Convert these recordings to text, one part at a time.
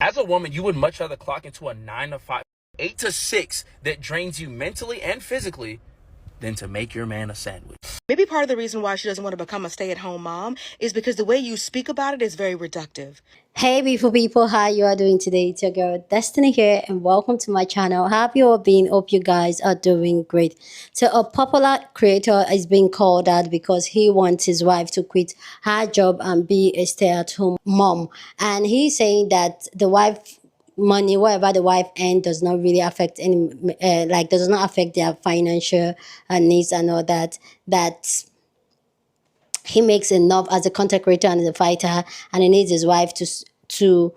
As a woman, you would much rather clock into a 9 to 5, 8 to 6 that drains you mentally and physically than to make your man a sandwich. Maybe part of the reason why she doesn't want to become a stay-at-home mom is because the way you speak about it is very reductive. Hey beautiful people, how you are doing today? It's your girl Destiny here and welcome to my channel. How have you all been? Hope you guys are doing great. So a popular creator is being called out because he wants his wife to quit her job and be a stay-at-home mom. And he's saying that the wife money, whatever the wife earns, does not really affect any does not affect their financial needs and all that. That he makes enough as a content creator and as a fighter, and he needs his wife to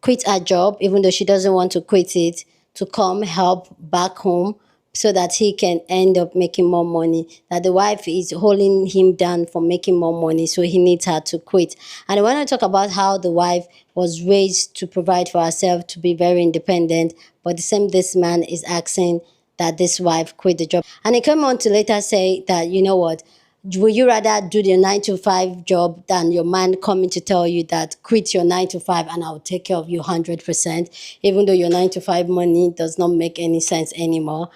quit her job, even though she doesn't want to quit it, to come help back home so that he can end up making more money. That the wife is holding him down for making more money, so he needs her to quit. And I want to talk about how the wife was raised to provide for herself, to be very independent, but the same this man is asking that this wife quit the job. And he came on to later say that, you know what, would you rather do the 9 to 5 job than your man coming to tell you that quit your 9 to 5 and I'll take care of you 100%, even though your 9 to 5 money does not make any sense anymore?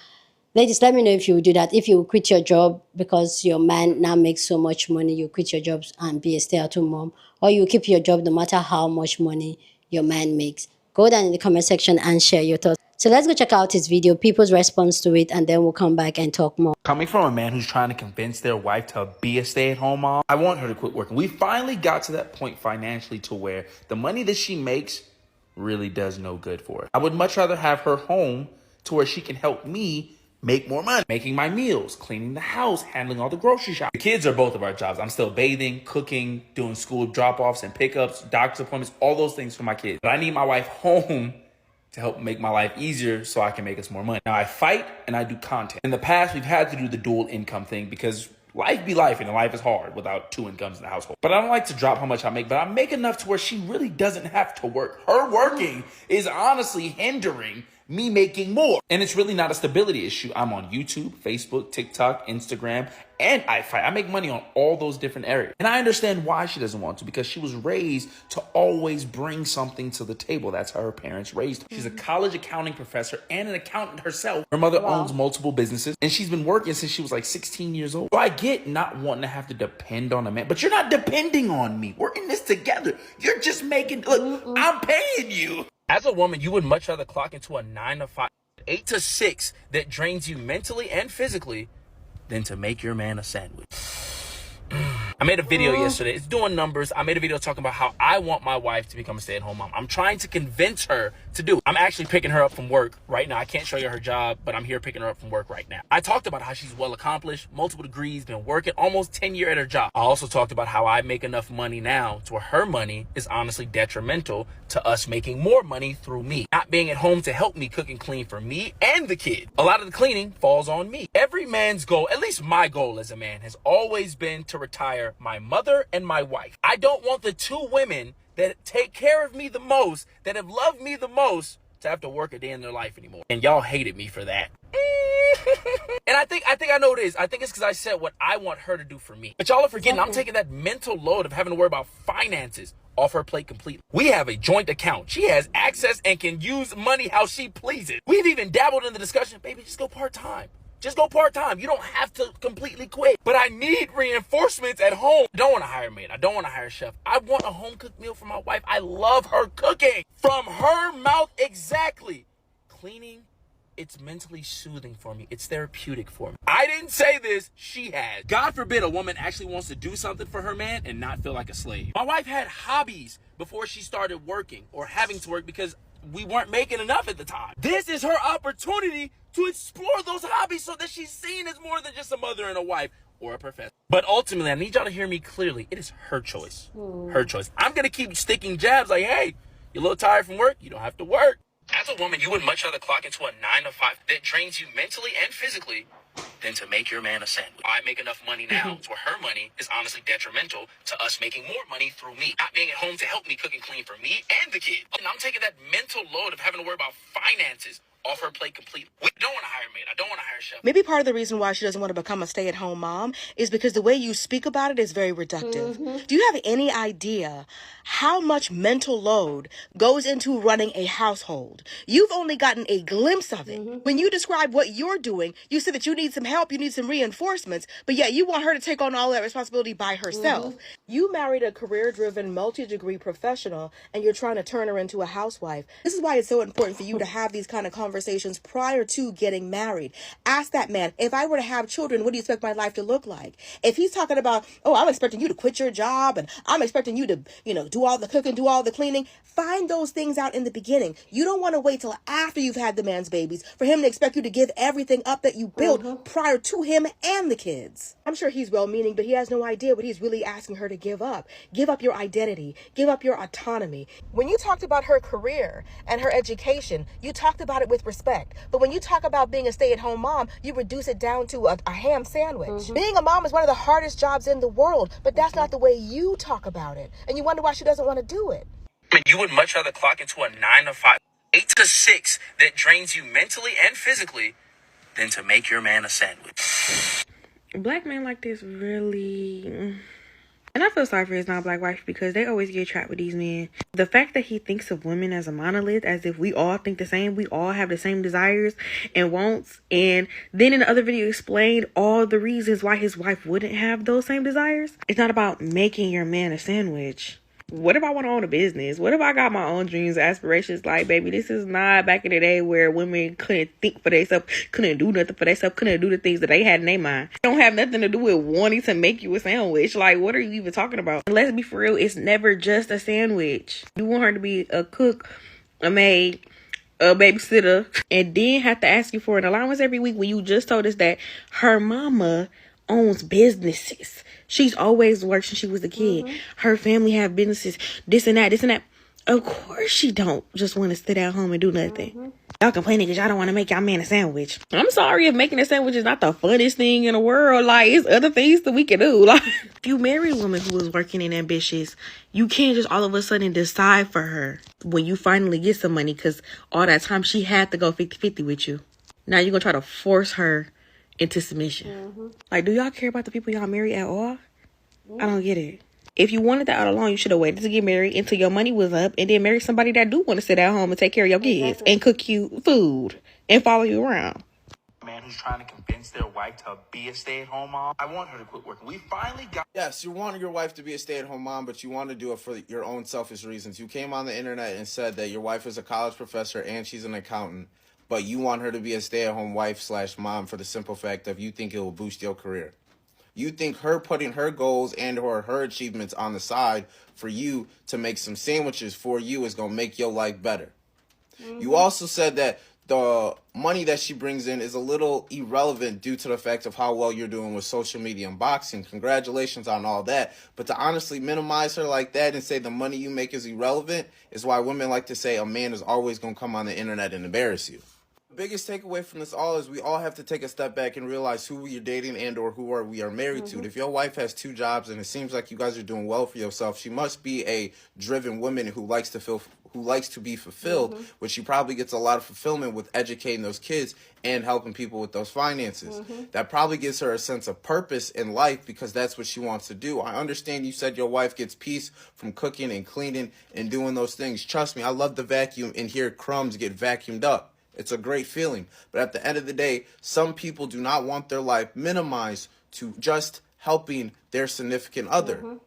Ladies, let me know if you would do that. If you would quit your job because your man now makes so much money, you quit your job and be a stay-at-home mom, or you keep your job no matter how much money your man makes. Go down in the comment section and share your thoughts. So let's go check out his video, people's response to it, and then we'll come back and talk more. Coming from a man who's trying to convince their wife to be a stay-at-home mom, I want her to quit working. We finally got to that point financially to where the money that she makes really does no good for her. I would much rather have her home to where she can help me make more money, making my meals, cleaning the house, handling all the grocery shopping. The kids are both of our jobs. I'm still bathing, cooking, doing school drop-offs and pickups, doctor's appointments, all those things for my kids. But I need my wife home to help make my life easier so I can make us more money. Now I fight and I do content. In the past, we've had to do the dual income thing because life be life and life is hard without two incomes in the household. But I don't like to drop how much I make, but I make enough to where she really doesn't have to work. Her working is honestly hindering me making more. And it's really not a stability issue. I'm on YouTube, Facebook, TikTok, Instagram, and I fight. I make money on all those different areas. And I understand why she doesn't want to, because she was raised to always bring something to the table. That's how her parents raised her. She's a college accounting professor and an accountant herself. Her mother owns multiple businesses, and she's been working since she was like 16 years old. So I get not wanting to have to depend on a man, but you're not depending on me. We're in this together. You're just making, look, I'm paying you. As a woman, you would much rather clock into a 9 to 5, 8 to 6 that drains you mentally and physically than to make your man a sandwich. I made a video yesterday. It's doing numbers. I made a video talking about how I want my wife to become a stay-at-home mom. I'm trying to convince her to do it. I'm actually picking her up from work right now. I can't show you her job, but I'm here picking her up from work right now. I talked about how she's well accomplished, multiple degrees, been working almost 10 years at her job. I also talked about how I make enough money now to where her money is honestly detrimental to us making more money through me. Not being at home to help me cook and clean for me and the kid. A lot of the cleaning falls on me. Every man's goal, at least my goal as a man, has always been to retire my mother and my wife. I don't want the two women that take care of me the most, that have loved me the most, to have to work a day in their life anymore. And y'all hated me for that. And I think I know it is. I think it's because I said what I want her to do for me. But y'all are forgetting, I'm taking that mental load of having to worry about finances off her plate completely. We have a joint account. She has access and can use money how she pleases. We've even dabbled in the discussion, baby, just go part-time. Just go part-time. You don't have to completely quit. But I need reinforcements at home. I don't want to hire a maid. I don't want to hire a chef. I want a home-cooked meal for my wife. I love her cooking. From her mouth, exactly. Cleaning, it's mentally soothing for me. It's therapeutic for me. I didn't say this. She has. God forbid a woman actually wants to do something for her man and not feel like a slave. My wife had hobbies before she started working or having to work because we weren't making enough at the time. This is her opportunity to explore those hobbies so that she's seen as more than just a mother and a wife or a professor. But ultimately, I need y'all to hear me clearly. It is her choice. Her choice. I'm going to keep sticking jabs like, hey, you're a little tired from work? You don't have to work. As a woman, you would much rather clock into a 9 to 5 that drains you mentally and physically than to make your man a sandwich. I make enough money now to where her money is honestly detrimental to us making more money through me. Not being at home to help me cook and clean for me and the kid. And I'm taking that mental load of having to worry about finances off her plate completely. We don't want to hire a maid. I don't want to hire a chef. Maybe part of the reason why she doesn't want to become a stay-at-home mom is because the way you speak about it is very reductive. Do you have any idea how much mental load goes into running a household? You've only gotten a glimpse of it. When you describe what you're doing, you said that you need some help, you need some reinforcements, but yet you want her to take on all that responsibility by herself. You married a career-driven, multi-degree professional, and you're trying to turn her into a housewife. This is why it's so important for you to have these kind of conversations prior to getting married. Ask that man, if I were to have children, what do you expect my life to look like? If he's talking about, oh, I'm expecting you to quit your job and I'm expecting you to, do all the cooking, do all the cleaning, find those things out in the beginning. You don't want to wait till after you've had the man's babies for him to expect you to give everything up that you built prior to him and the kids. I'm sure he's well-meaning, but he has no idea what he's really asking her to give up. Give up your identity. Give up your autonomy. When you talked about her career and her education, you talked about it with respect. But when you talk about being a stay-at-home mom, you reduce it down to a ham sandwich. Being a mom is one of the hardest jobs in the world, but that's not the way you talk about it. And you wonder why she doesn't want to do it. I mean, you would much rather clock into a 9 to 5, 8 to 6 that drains you mentally and physically than to make your man a sandwich. Black men like this really... And I feel sorry for his non-black wife because they always get trapped with these men. The fact that he thinks of women as a monolith, as if we all think the same, we all have the same desires and wants. And then in the other video explained all the reasons why his wife wouldn't have those same desires. It's not about making your man a sandwich. What if I want to own a business? What if I got my own dreams, aspirations? Like, baby, this is not back in the day where women couldn't think for themselves, couldn't do nothing for themselves, couldn't do the things that they had in their mind. It don't have nothing to do with wanting to make you a sandwich. Like, what are you even talking about? And let's be for real, it's never just a sandwich. You want her to be a cook, a maid, a babysitter, and then have to ask you for an allowance every week when you just told us that her mama owns businesses. She's always worked since she was a kid. Her family have businesses, this and that, this and that. Of course she don't just want to sit at home and do nothing. Y'all complaining because y'all don't want to make y'all man a sandwich. I'm sorry if making a sandwich is not the funnest thing in the world. Like, it's other things that we can do. Like, if you marry a woman who is working and ambitious, you can't just all of a sudden decide for her when you finally get some money, because all that time she had to go 50-50 with you. Now you're going to try to force her into submission. Like, do y'all care about the people y'all marry at all? I don't get it. If you wanted that all along, you should have waited to get married until your money was up and then marry somebody that do want to sit at home and take care of your kids and cook you food and follow you around. Man who's trying to convince their wife to be a stay-at-home mom. I want her to quit working. We finally got... Yes, you want your wife to be a stay-at-home mom, but you want to do it for your own selfish reasons. You came on the internet and said that your wife is a college professor and she's an accountant, but you want her to be a stay-at-home wife/mom for the simple fact of you think it will boost your career. You think her putting her goals and or her achievements on the side for you to make some sandwiches for you is going to make your life better. You also said that the money that she brings in is a little irrelevant due to the fact of how well you're doing with social media and boxing. Congratulations on all that. But to honestly minimize her like that and say the money you make is irrelevant is why women like to say a man is always going to come on the internet and embarrass you. The biggest takeaway from this all is we all have to take a step back and realize who we are dating and or who we are married to. If your wife has 2 jobs and it seems like you guys are doing well for yourself, she must be a driven woman who likes to be fulfilled, which she probably gets a lot of fulfillment with educating those kids and helping people with those finances. That probably gives her a sense of purpose in life because that's what she wants to do. I understand you said your wife gets peace from cooking and cleaning and doing those things. Trust me, I love the vacuum and hear crumbs get vacuumed up. It's a great feeling. But at the end of the day, some people do not want their life minimized to just helping their significant other.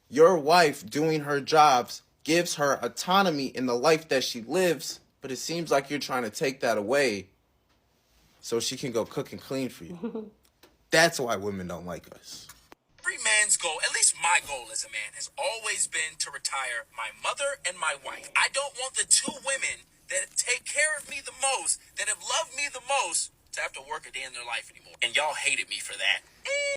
Your wife doing her jobs gives her autonomy in the life that she lives, but it seems like you're trying to take that away so she can go cook and clean for you. That's why women don't like us. Every man's goal, at least my goal as a man, has always been to retire my mother and my wife. I don't want the 2 women that take care of me the most, that have loved me the most, to have to work a day in their life anymore. And y'all hated me for that.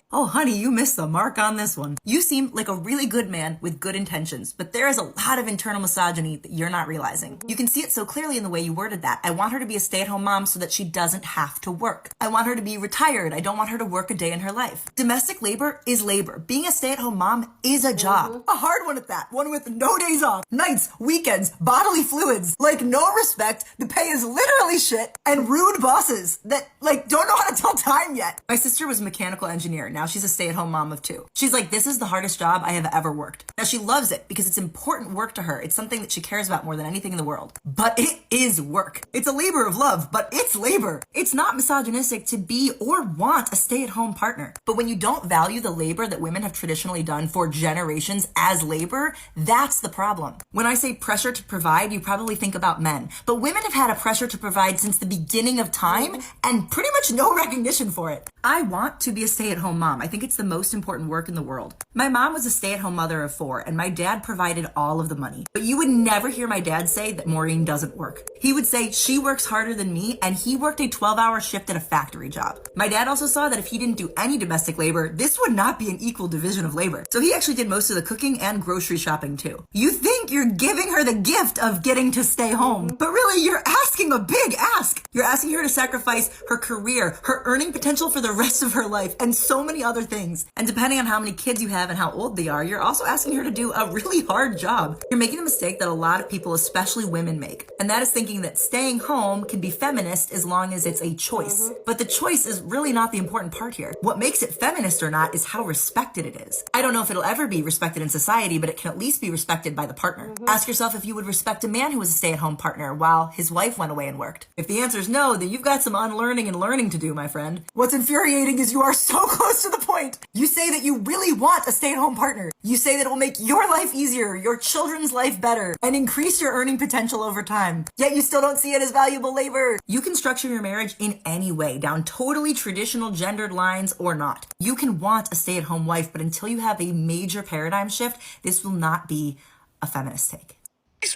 Oh, honey, you missed the mark on this one. You seem like a really good man with good intentions, but there is a lot of internal misogyny that you're not realizing. You can see it so clearly in the way you worded that. I want her to be a stay-at-home mom so that she doesn't have to work. I want her to be retired. I don't want her to work a day in her life. Domestic labor is labor. Being a stay-at-home mom is a job. A hard one at that. One with no days off, nights, weekends, bodily fluids, like no respect. The pay is literally shit, and rude bosses that don't know how to tell time yet. My sister was a mechanical engineer. Now she's a stay-at-home mom of 2. She's like, this is the hardest job I have ever worked. Now she loves it because it's important work to her. It's something that she cares about more than anything in the world. But it is work. It's a labor of love, but it's labor. It's not misogynistic to be or want a stay-at-home partner. But when you don't value the labor that women have traditionally done for generations as labor, that's the problem. When I say pressure to provide, you probably think about men. But women have had a pressure to provide since the beginning of time and pretty much no recognition for it. I want to be a stay-at-home mom. I think it's the most important work in the world. My mom was a stay-at-home mother of 4, and my dad provided all of the money. But you would never hear my dad say that Maureen doesn't work. He would say she works harder than me, and he worked a 12-hour shift at a factory job. My dad also saw that if he didn't do any domestic labor, this would not be an equal division of labor. So he actually did most of the cooking and grocery shopping too. You think you're giving her the gift of getting to stay home, but really you're asking a big ask. You're asking her to sacrifice her career, her earning potential for the rest of her life, and so many other things. And depending on how many kids you have and how old they are, you're also asking her to do a really hard job. You're making a mistake that a lot of people, especially women, make. And that is thinking that staying home can be feminist as long as it's a choice. But the choice is really not the important part here. What makes it feminist or not is how respected it is. I don't know if it'll ever be respected in society, but it can at least be respected by the partner. Ask yourself if you would respect a man who was a stay-at-home partner while his wife went away and worked. If the answer is no, then you've got some unlearning and learning to do, my friend. What's infuriating is you are so close to the point. You say that you really want a stay-at-home partner. You say that it will make your life easier, your children's life better, and increase your earning potential over time. Yet you still don't see it as valuable labor. You can structure your marriage in any way, down totally traditional gendered lines or not. You can want a stay-at-home wife, but until you have a major paradigm shift, this will not be a feminist take.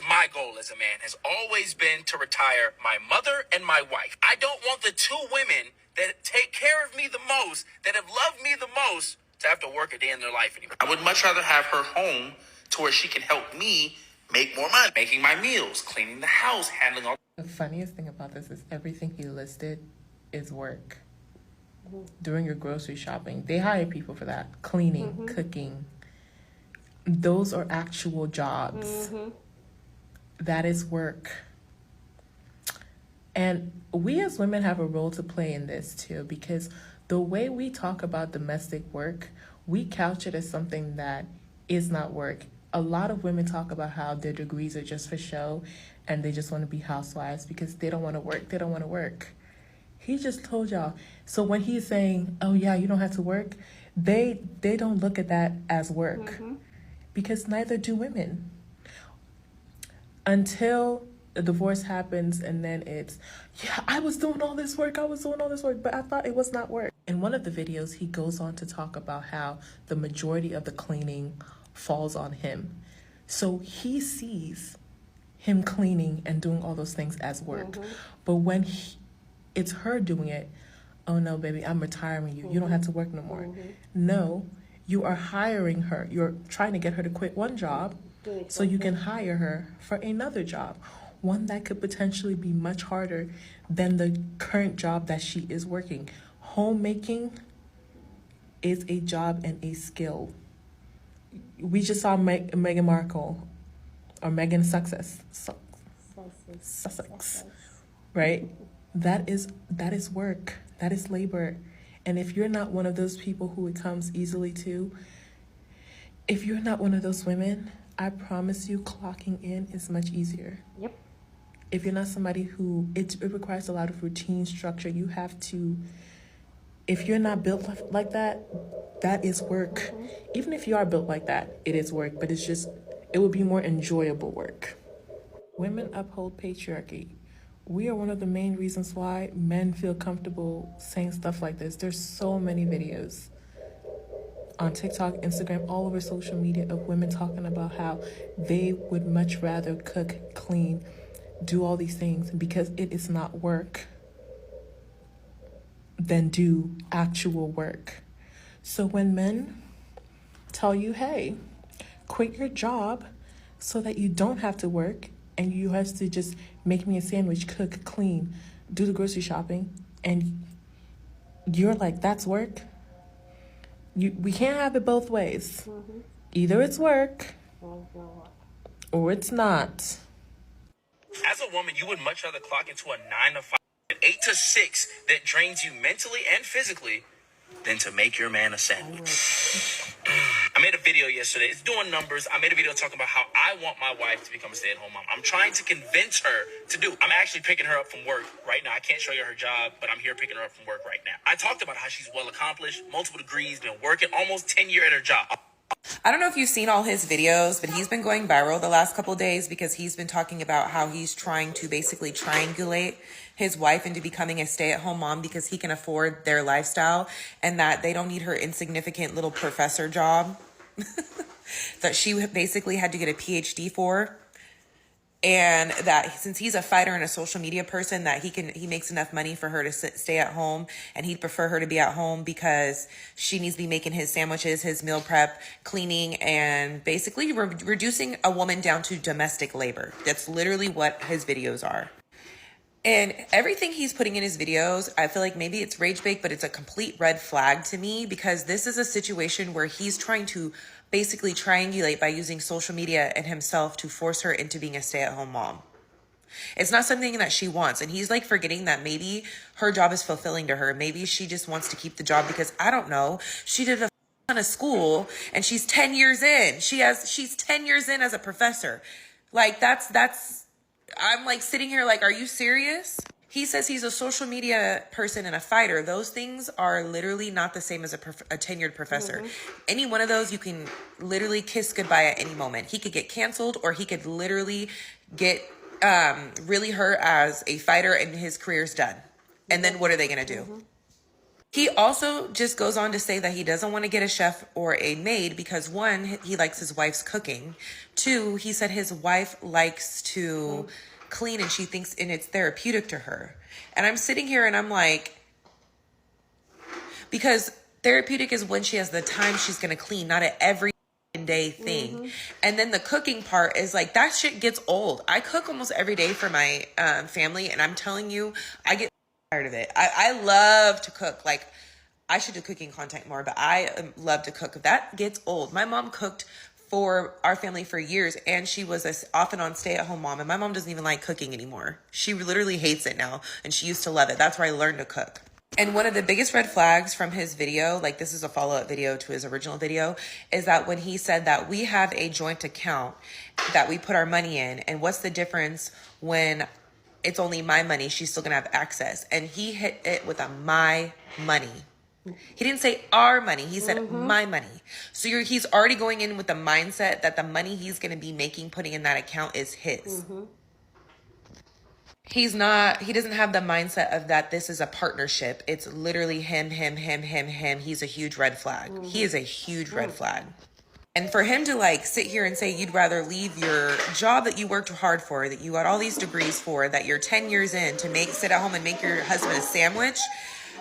My goal as a man has always been to retire my mother and my wife. I don't want the 2 women that take care of me the most, that have loved me the most, to have to work a day in their life anymore. I would much rather have her home to where she can help me make more money, making my meals, cleaning the house, handling all. The funniest thing about this is everything he listed is work. Doing your grocery shopping, they hire people for that. Cleaning, cooking. Those are actual jobs. That is work. And we as women have a role to play in this too, because the way we talk about domestic work, we couch it as something that is not work. A lot of women talk about how their degrees are just for show and they just want to be housewives because they don't want to work. They don't want to work. He just told y'all. So when he's saying, oh yeah, you don't have to work, they don't look at that as work because neither do women. Until the divorce happens and then it's, yeah, I was doing all this work, but I thought it was not work. In one of the videos, he goes on to talk about how the majority of the cleaning falls on him. So he sees him cleaning and doing all those things as work. But when it's her doing it, oh no, baby, I'm retiring you. You don't have to work no more. No, you are hiring her. You're trying to get her to quit one job so you can hire her for another job, one that could potentially be much harder than the current job that she is working. Homemaking is a job and a skill. We just saw Meghan Markle, or Meghan Sussex, right? That is work. That is labor. And if you're not one of those people who it comes easily to, if you're not one of those women, I promise you clocking in is much easier. Yep. If you're not somebody who, it requires a lot of routine, structure. You have to, if you're not built like that, that is work. Even if you are built like that, it is work, but it's just, it would be more enjoyable work. Women uphold patriarchy. We are one of the main reasons why men feel comfortable saying stuff like this. There's so many videos on TikTok, Instagram, all over social media of women talking about how they would much rather cook, clean, do all these things because it is not work than do actual work. So when men tell you, hey, quit your job so that you don't have to work and you have to just make me a sandwich, cook, clean, do the grocery shopping, and you're like, that's work. We can't have it both ways. Either it's work or it's not. As a woman, you would much rather clock into a 9 to 5, an 8 to 6 that drains you mentally and physically than to make your man a sandwich. I made a video yesterday. It's doing numbers. I made a video talking about how I want my wife to become a stay-at-home mom. I'm trying to convince her to do. I'm actually picking her up from work right now. I can't show you her job, but I'm here picking her up from work right now. I talked about how she's well accomplished, multiple degrees, been working almost 10 years at her job. I don't know if you've seen all his videos, but he's been going viral the last couple of days because he's been talking about how he's trying to basically triangulate his wife into becoming a stay-at-home mom because he can afford their lifestyle and that they don't need her insignificant little professor job that she basically had to get a PhD for. And that since he's a fighter and a social media person, that he makes enough money for her to stay at home, and he'd prefer her to be at home because she needs to be making his sandwiches, his meal prep, cleaning, and basically reducing a woman down to domestic labor. That's literally what his videos are. And everything he's putting in his videos, I feel like maybe it's rage bait, but it's a complete red flag to me because this is a situation where he's trying to basically triangulate by using social media and himself to force her into being a stay-at-home mom. It's not something that she wants. And he's like forgetting that maybe her job is fulfilling to her. Maybe she just wants to keep the job because, I don't know, she did a ton of school and she's 10 years in. She's 10 years in as a professor. Like that's I'm like sitting here like, are you serious? He says he's a social media person and a fighter. Those things are literally not the same as a tenured professor. Any one of those, you can literally kiss goodbye at any moment. He could get canceled, or he could literally get really hurt as a fighter and his career's done. And then what are they going to do? He also just goes on to say that he doesn't want to get a chef or a maid because, one, he likes his wife's cooking. Two, he said his wife likes to clean and she thinks and it's therapeutic to her. And I'm sitting here and I'm like, because therapeutic is when she has the time she's going to clean, not an every day thing. And then the cooking part is like, that shit gets old. I cook almost every day for my family, and I'm telling you, I get tired of it. I love to cook. Like, I should do cooking content more, but I love to cook. That gets old. My mom cooked for our family for years, and she was a off and on stay-at-home mom, and my mom doesn't even like cooking anymore. She literally hates it now, and she used to love it. That's where I learned to cook. And one of the biggest red flags from his video, like this is a follow-up video to his original video, is that when he said that we have a joint account that we put our money in, and what's the difference when it's only my money, she's still gonna have access. And he hit it with a my money. He didn't say our money. He said my money. So he's already going in with the mindset that the money he's going to be making, putting in that account is his. He doesn't have the mindset of that this is a partnership. It's literally him. He's a huge red flag. He is a huge red flag. And for him to like sit here and say you'd rather leave your job that you worked hard for, that you got all these degrees for, that you're 10 years in to sit at home and make your husband a sandwich.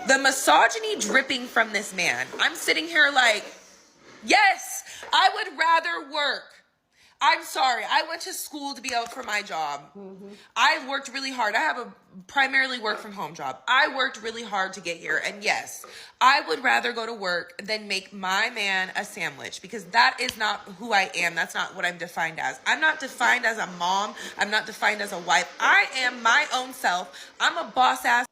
The misogyny dripping from this man. I'm sitting here like, yes, I would rather work. I'm sorry. I went to school to be out for my job. I worked really hard. I have a primarily work from home job. I worked really hard to get here. And yes, I would rather go to work than make my man a sandwich, because that is not who I am. That's not what I'm defined as. I'm not defined as a mom. I'm not defined as a wife. I am my own self. I'm a boss ass.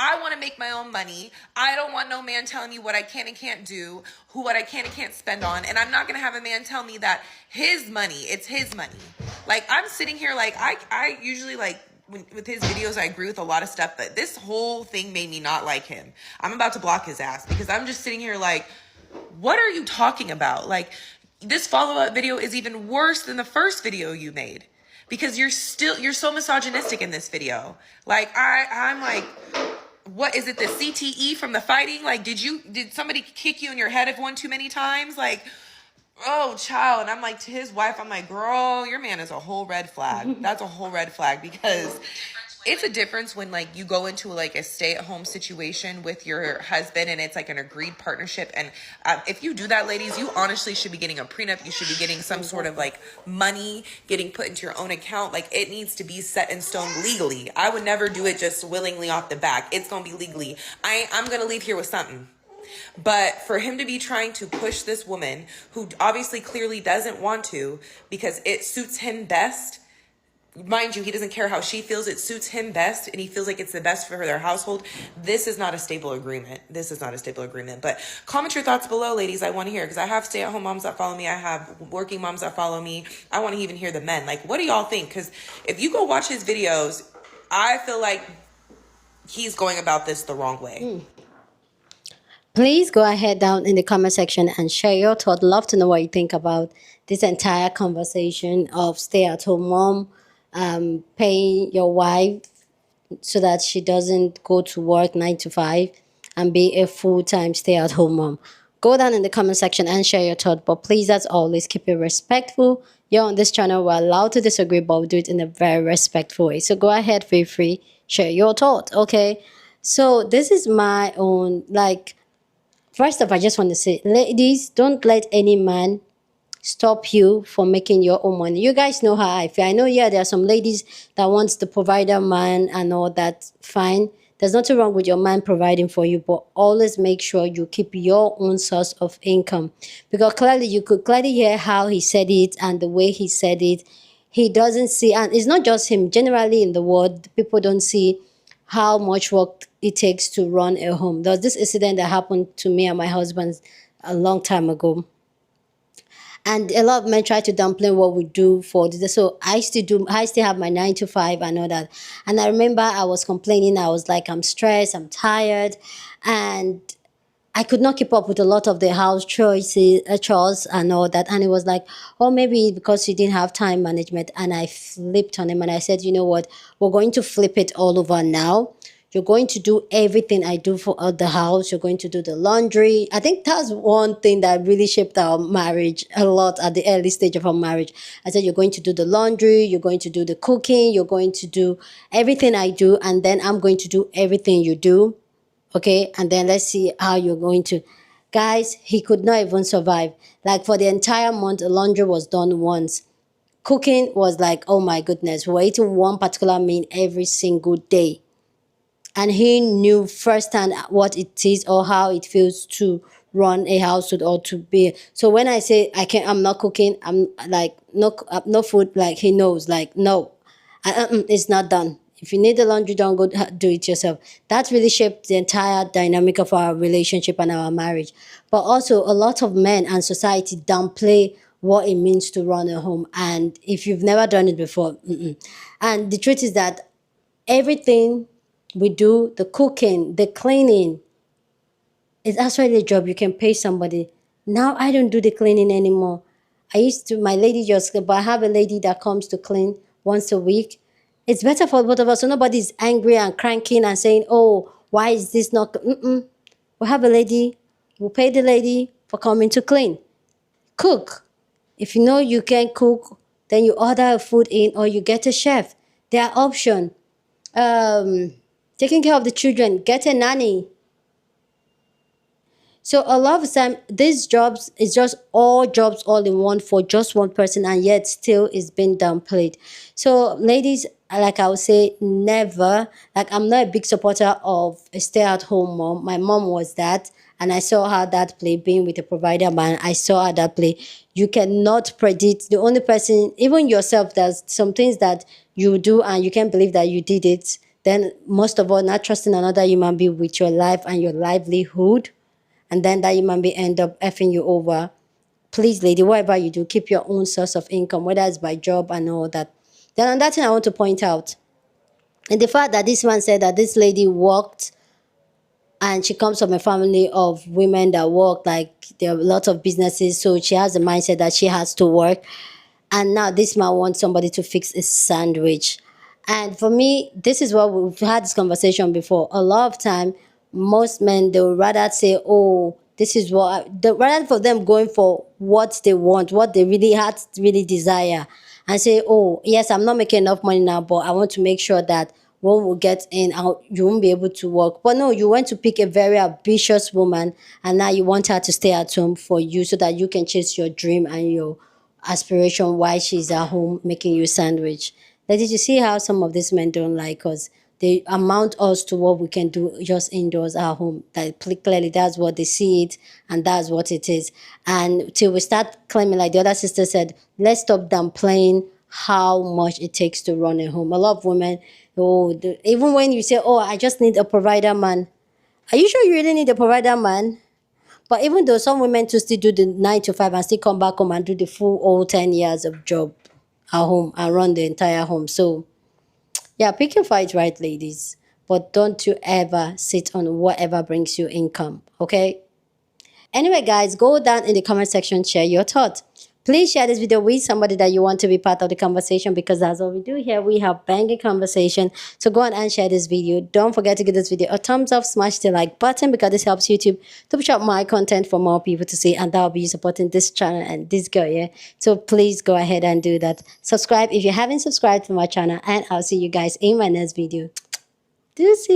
I want to make my own money. I don't want no man telling me what I can and can't do, what I can and can't spend on. And I'm not going to have a man tell me that his money, it's his money. Like, I'm sitting here like, I usually like, with his videos, I agree with a lot of stuff, but this whole thing made me not like him. I'm about to block his ass because I'm just sitting here like, what are you talking about? Like, this follow-up video is even worse than the first video you made, because you're so misogynistic in this video. Like, I'm like, what is it, the CTE from the fighting? Like, did somebody kick you in your head one too many times? Like, oh, child. And I'm like, to his wife, I'm like, girl, your man is a whole red flag. That's a whole red flag, because It's a difference when like you go into like a stay-at-home situation with your husband and it's like an agreed partnership. And if you do that, ladies, you honestly should be getting a prenup. You should be getting some sort of like money getting put into your own account. Like it needs to be set in stone legally. I would never do it just willingly off the back. It's gonna be legally. I'm gonna leave here with something. But for him to be trying to push this woman who obviously clearly doesn't want to because it suits him best. Mind you, he doesn't care how she feels. It suits him best, and he feels like it's the best for their household. This is not a stable agreement. This is not a stable agreement. But comment your thoughts below, ladies. I want to hear, because I have stay-at-home moms that follow me. I have working moms that follow me. I want to even hear the men. Like, what do y'all think? Because if you go watch his videos, I feel like he's going about this the wrong way. Please go ahead down in the comment section and share your thought. Love to know what you think about this entire conversation of stay-at-home mom paying your wife so that she doesn't go to work 9 to 5 and be a full-time stay-at-home mom. Go down in the comment section and share your thought. But please, as always, keep it respectful. You're on this channel. We're allowed to disagree, but we do it in a very respectful way. So go ahead, feel free, share your thought, okay? So this is my own, like, first off, I just want to say, ladies, don't let any man stop you from making your own money. You guys know how I feel. I know, yeah, there are some ladies that wants the provider man and all that. Fine. There's nothing wrong with your man providing for you, but always make sure you keep your own source of income. Because clearly, you could clearly hear how he said it and the way he said it. He doesn't see, and it's not just him. Generally in the world, people don't see how much work it takes to run a home. There was this incident that happened to me and my husband a long time ago. And a lot of men try to downplay what we do for this. So I still have my 9 to 5 and all that. And I remember I was complaining. I was like, I'm stressed, I'm tired. And I could not keep up with a lot of the house chores and all that. And it was like, oh, maybe because you didn't have time management. And I flipped on him and I said, you know what? We're going to flip it all over now. You're going to do everything I do for the house. You're going to do the laundry. I think that's one thing that really shaped our marriage a lot at the early stage of our marriage. I said, you're going to do the laundry. You're going to do the cooking. You're going to do everything I do. And then I'm going to do everything you do. Okay, and then let's see how you're going to. Guys, he could not even survive. Like for the entire month, the laundry was done once. Cooking was like, oh my goodness, we're eating one particular meal every single day. And he knew firsthand what it is or how it feels to run a household or to be. So when I say I'm not cooking, I'm like, no food, like he knows, like, no, it's not done. If you need the laundry done, go do it yourself. That really shaped the entire dynamic of our relationship and our marriage. But also, a lot of men and society downplay what it means to run a home. And if you've never done it before, and the truth is that everything we do, the cooking, the cleaning, it's actually a job you can pay somebody. Now I don't do the cleaning anymore. My lady but I have a lady that comes to clean once a week. It's better for both of us so nobody's angry and cranking and saying, oh, why is this not? We'll have a lady, we'll pay the lady for coming to clean. Cook. If you know you can't cook, then you order food in or you get a chef. There are options. Taking care of the children, get a nanny. So a lot of the time, these jobs is just all jobs all in one for just one person, and yet still is being downplayed. So ladies, like I would say, never, like I'm not a big supporter of a stay-at-home mom. My mom was that, and I saw how that play, being with a provider man, I saw how that play. You cannot predict. The only person, even yourself, there's some things that you do and you can't believe that you did it. Then most of all, not trusting another human being with your life and your livelihood. And then that human being end up effing you over. Please, lady, whatever you do, keep your own source of income, whether it's by job and all that. Then another thing I want to point out, and the fact that this man said that this lady worked and she comes from a family of women that work, like there are a lot of businesses, so she has the mindset that she has to work. And now this man wants somebody to fix a sandwich. And for me, this is what we've had this conversation before. A lot of time, most men, they would rather say, oh, this is rather for them going for what they want, what they really desire. And say, oh, yes, I'm not making enough money now, but I want to make sure that one will get in and you won't be able to work. But no, you want to pick a very ambitious woman, and now you want her to stay at home for you so that you can chase your dream and your aspiration while she's at home making you sandwich. Ladies, you see how some of these men don't like us. They amount us to what we can do just indoors at home. That clearly that's what they see it, and that's what it is. And till we start claiming, like the other sister said, let's stop downplaying how much it takes to run a home. A lot of women, even when you say, oh, I just need a provider man. Are you sure you really need a provider man? But even though some women to still do the 9 to 5 and still come back home and do the full all 10 years of job at home and run the entire home. So yeah, pick your fight right, ladies. But don't you ever sit on whatever brings you income, okay? Anyway, guys, go down in the comment section, share your thoughts. Please share this video with somebody that you want to be part of the conversation, because that's what we do here. We have banging conversation. So go on and share this video. Don't forget to give this video a thumbs up, smash the like button, because this helps YouTube to push out my content for more people to see, and that'll be supporting this channel and this girl, yeah? So please go ahead and do that. Subscribe if you haven't subscribed to my channel, and I'll see you guys in my next video. Do see.